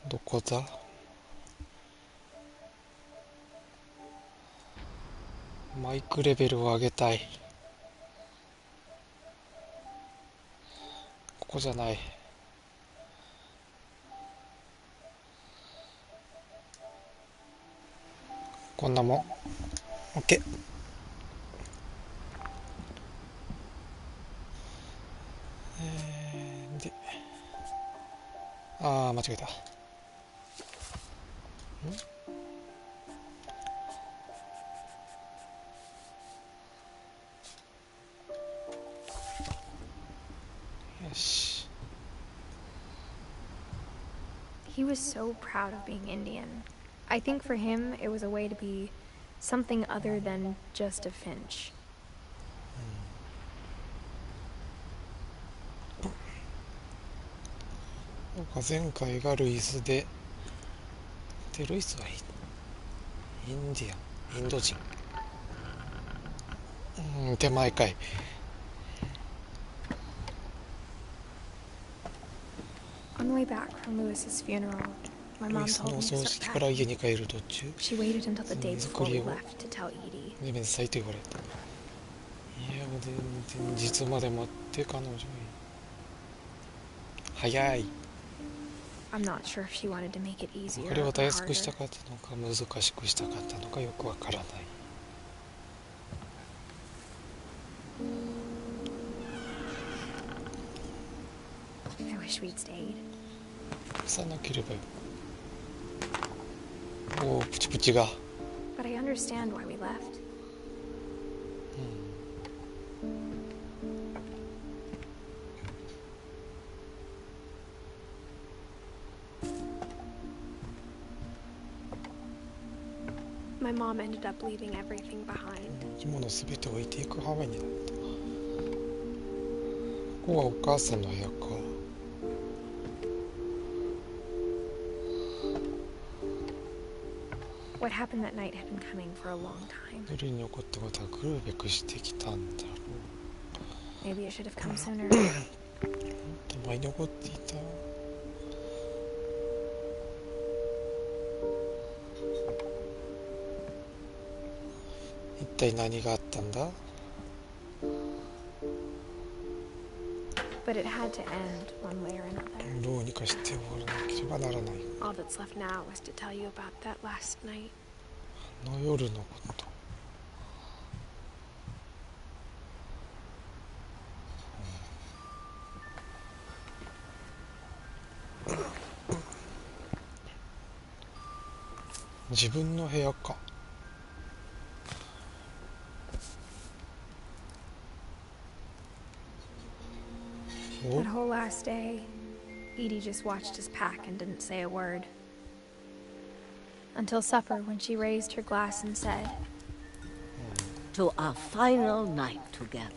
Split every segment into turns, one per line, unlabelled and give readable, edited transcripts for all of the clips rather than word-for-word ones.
どこだ？マイクレベルを上げたい。ここじゃない。こんなもん OK。 で、間違えた。よし。
He was so proud of being Indian. I think for him it was a way to be something other than just a Finch.
前回がルイスで、ルイスはインディアン、インド人。手前かい。
On the way back from Lewis's funeral, my
ルイ
mom
ス
told
の
me
お
to
葬
stop
式から
packing.
家に帰る途中、
She waited until the day before we
作りを
left to tell Edie.
やめなさいと言われた。いや、もう全然実まで待って彼女に。早い。
I'm not sure if she wanted to make it easier
これ
or
をたやすくした
harder.
かったのか難しくしたかったのかよくわからない。
I wish we'd stayed.
さなければよ。おお、プチプチが。
But I understand why we left. My mom ended up leaving everything behind.
生き物すべて置いていく羽目になった。ここはお母さんの部屋か。
What happened that night had been coming for a long time.
夜に起こったことは来るべくしてきたんだろう。
Maybe it should have come sooner.
前に起こっていた。一体何があったんだ？
But it had to end one way or another.
どうにかして終わらなければならない。
All that's left now was to tell you about that last night.
あの夜のこと。自分の部屋か。お
That whole last day, Edie just watched us pack and didn't say a word. Until supper, when she raised her glass and said,
To our final night together,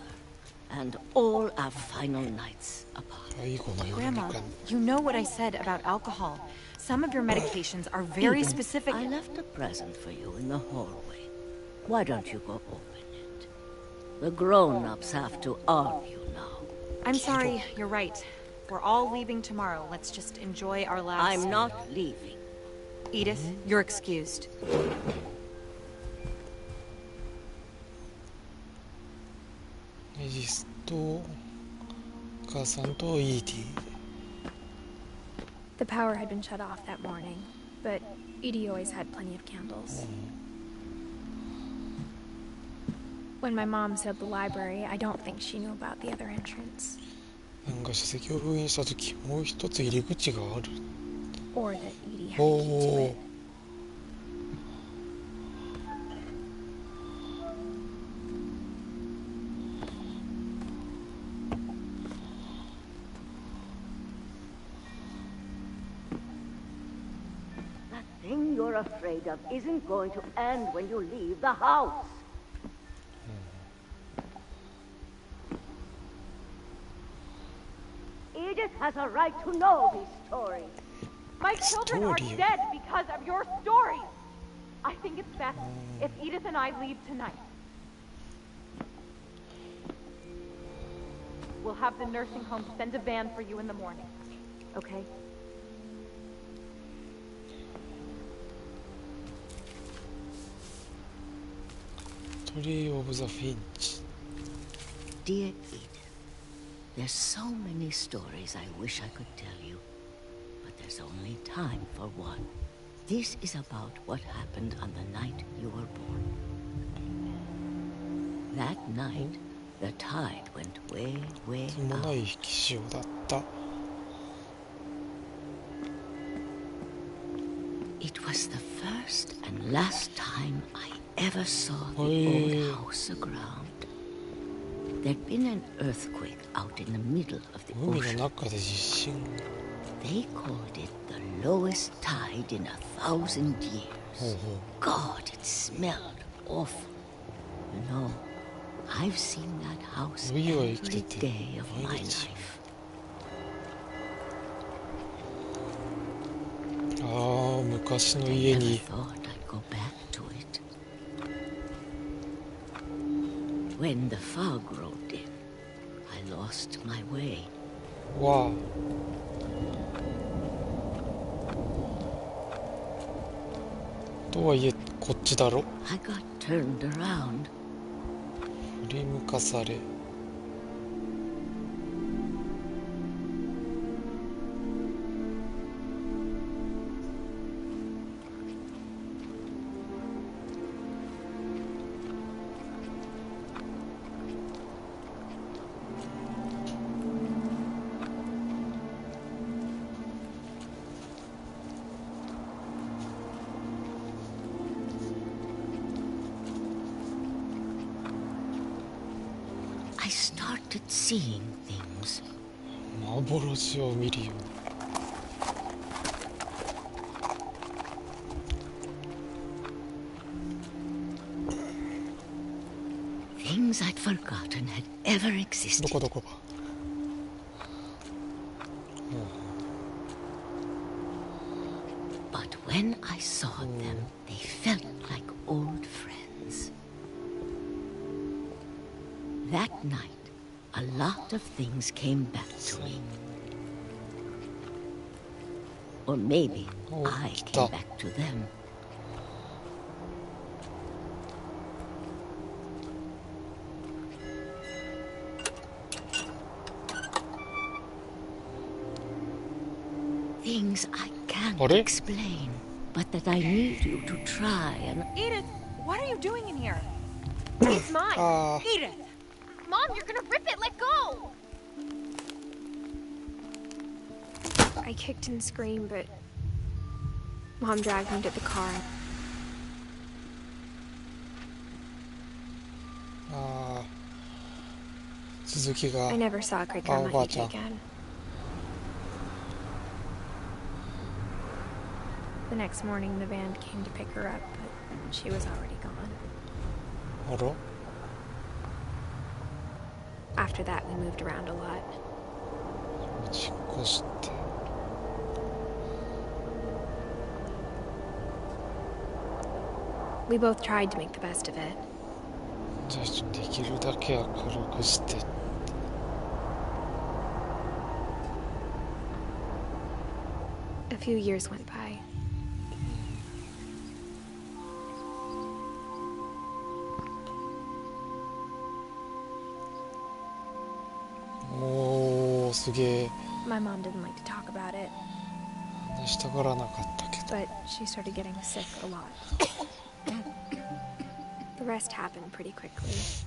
and all our final nights apart.
最後の夜に
Grandma,
か。
you know what I said about alcohol. Some of your medications are very
Eden,
specific.
I left a present for you in the hallway. Why don't you go open it? The grown-ups have to argue now.
I'm sorry, you're right. We're all leaving tomorrow. Let's just enjoy our last...
I'm not leaving.
Edith, you're excused.
エジスとお母さんとイーディ。
the power had been shut off that morning, but Edie always had plenty of candles. When my mom said the library, I don't think she knew about the other entrance.
なんか書籍を封印した時、もう一つ入り口がある。
Or that Edie had a key to
お
it.
お。
That thing you're afraid of isn't going to end when you leave the house. Edith has a right to know these stories.
My children are
Story.
dead because of your stories. I think it's best if Edith and I leave tonight. We'll have the nursing home send a van for you in the morning. okay?
Tree of the Finch.
Dear Edith, there's so many stories I wish I could tell you, but there's only time for one. This is about what happened on the night you were born. That night, the tide went way, way
ともな
out.
い引き潮だった。
It was the first and last time I ever saw the
Oi.
old house aground. There'd been an earthquake out in the middle of the
海
ocean.
の中で地震。
They called it the lowest tide in 1,000 years.
ほうほう。
God, it smelled awful. You know, I've seen that house
海は
every
生きてて
day of my
毎日。
life.
ああ、昔の
I
家
never
に。
thought I'd go back to it. When the fog rolled in, I lost my way.
わあ。とはいえこっちだろ。
I got turned around.
振り向かされ。
I started seeing things.
幻を見るように。
Things I'd forgotten had ever
ど
existed.
こどこ。
But when I saw them, they felt like old friends. That night, a lot of things came back to me. Or maybe
Oh,
I
stop.
came back to them. Things I can't
あれ？
explain, but that I need you to try and...
Edith, what are you doing in here?
It's mine.
ああ。
Edith!
Mom, you're gonna rip it. Let go.
I kicked and screamed, but Mom dragged me to the car.
ああ。続きが。
I never saw Cricket
Oh,
on my
gotcha.
again. The next morning, the van came to pick her up, but she was already gone.
あら。
After that, we moved around a lot.
引っ越して。
We both tried to make the best of it.
じゃあできるだけ明るくして。
A few years went by.
おー、すげえ。
My mom didn't like to talk about it,
話したがらなかったけど。
but she started getting sick a lot. The rest happened pretty quickly.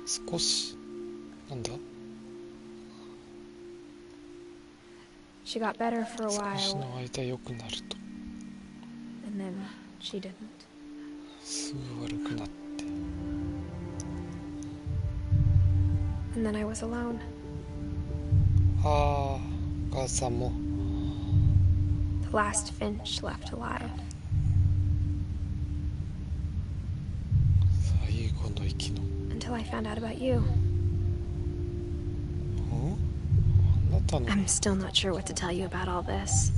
少し。なんだ。
She got better for a
少し
while,
の間良くなると。
and then she didn't.
すぐ悪くなって。
And then I was alone.
ああ、お母さんも。
The last Finch left alive.
最後の息の。
Until I found out about you.
あなたの。
I'm still not sure what to tell you about all this.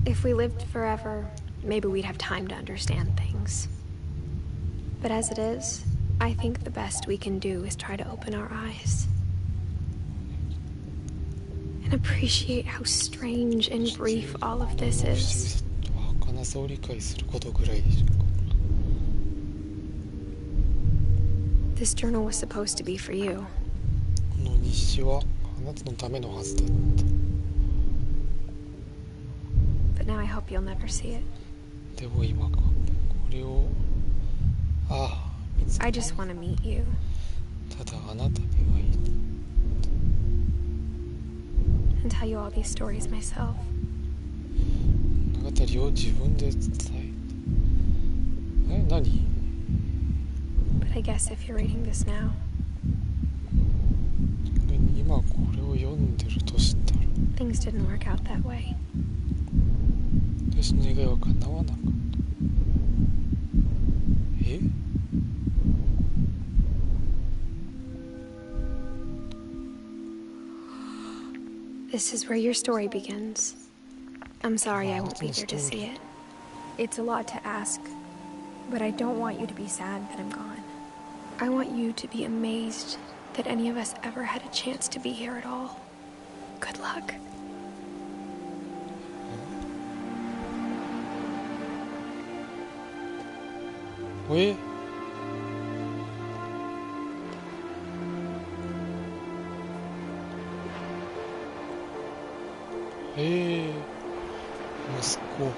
If we lived forever, maybe we'd have time to understand things. But as it is, I think the best we can do is try to open our eyes and appreciate how strange and brief all of this
不思議
is.
さと儚さを理解することぐらいでしょうか。
This journal was supposed to be for you.
この日誌はあなたのためのはずだった。
But now I hope you'll never see it.
でも今これを見つけ
I just want to meet you.
ただあなたにはいい
And tell you all these stories myself.
物語を自分で伝えて何
But I guess if you're reading this now,
今これを読んでるとしたら
things didn't work out that way.
私の願いは叶わなかった。え
This is where your story begins. I'm sorry I won't be there to see it. It's a lot to ask, but I don't want you to be sad that I'm gone. I want you to be amazed that any of us ever had a chance to be here at all. Good luck.
Eh?息子。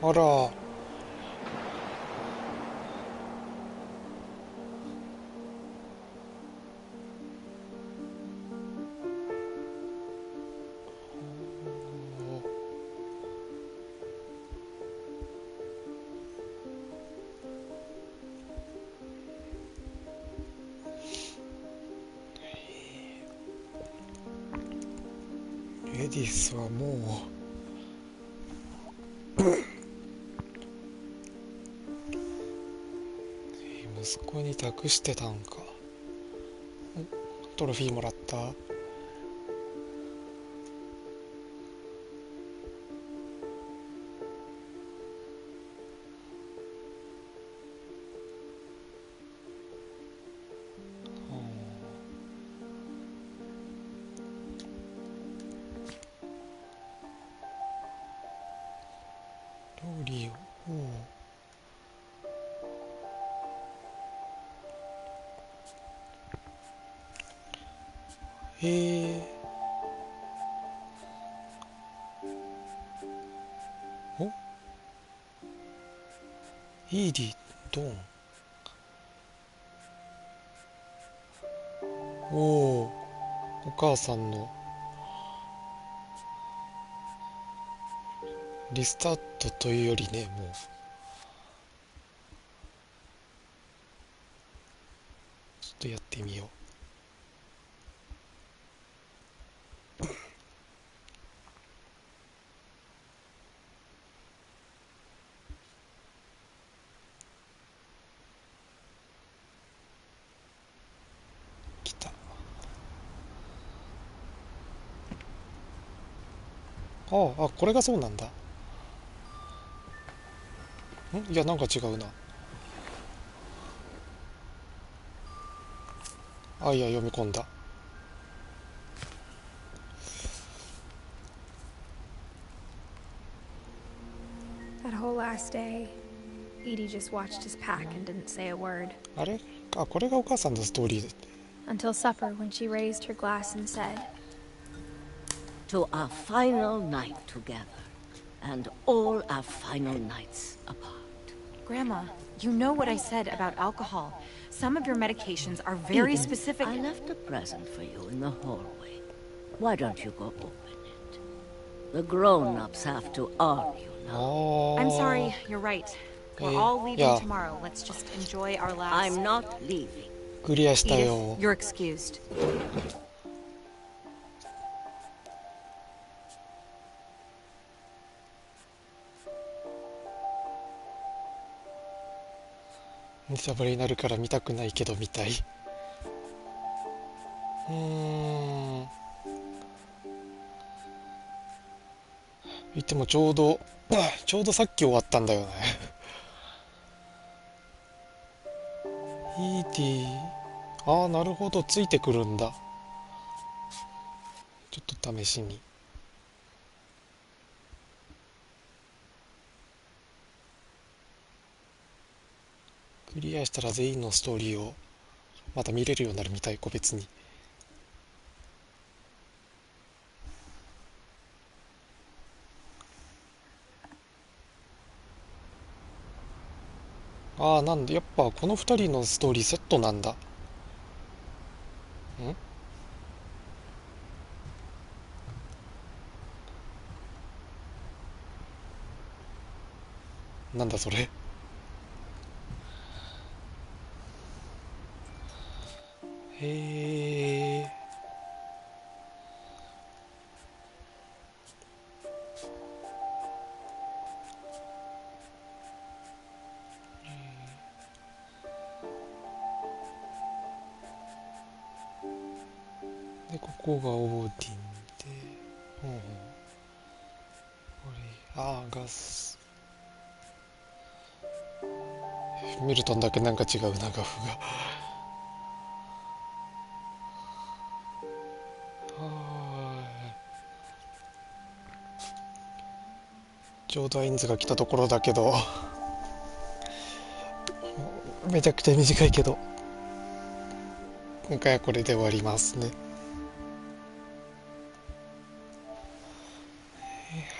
あら。エディスはもう息子に託してたんか。トロフィーもらった。料理をおイーディドンお母さんのリスタートというよりね、もうちょっとやってみよう。来た。これがそうなんだ。いや、なんか違うな。いや、読み込んだ。
That whole last day, Edie just watched us pack and didn't say a word.
あれこれがお母さんのストーリーで。
Until supper, when she raised her glass and said,
To our final night together, and all our final nights apart.
Grandma, you know what I said about alcohol. Some of your medications are very
Edith,
specific.
I left a present for you in the hallway. Why don't you go open it? The grown-ups have to argue now.
I'm sorry, you're right. We're all leaving tomorrow. Let's just enjoy our last...
I'm not leaving.
クリアしたよ。
Edith, you're excused.
ネタバレになるから見たくないけど見たい。言ってもちょうどさっき終わったんだよね。イーディああ、なるほど、ついてくるんだ。ちょっと試しに。クリアしたら全員のストーリーをまた見れるようになるみたい、個別に。ああ、なんで、やっぱこの二人のストーリーセットなんだ。なんだそれ。へえ。で、ここがオーディンで、ほうほう。これ、ガス。ミルトンだけなんか違うな、画風が。ちょうどアインズが来たところだけど、めちゃくちゃ短いけど、今回はこれで終わりますね。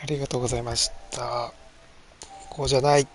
ありがとうございました。こうじゃない。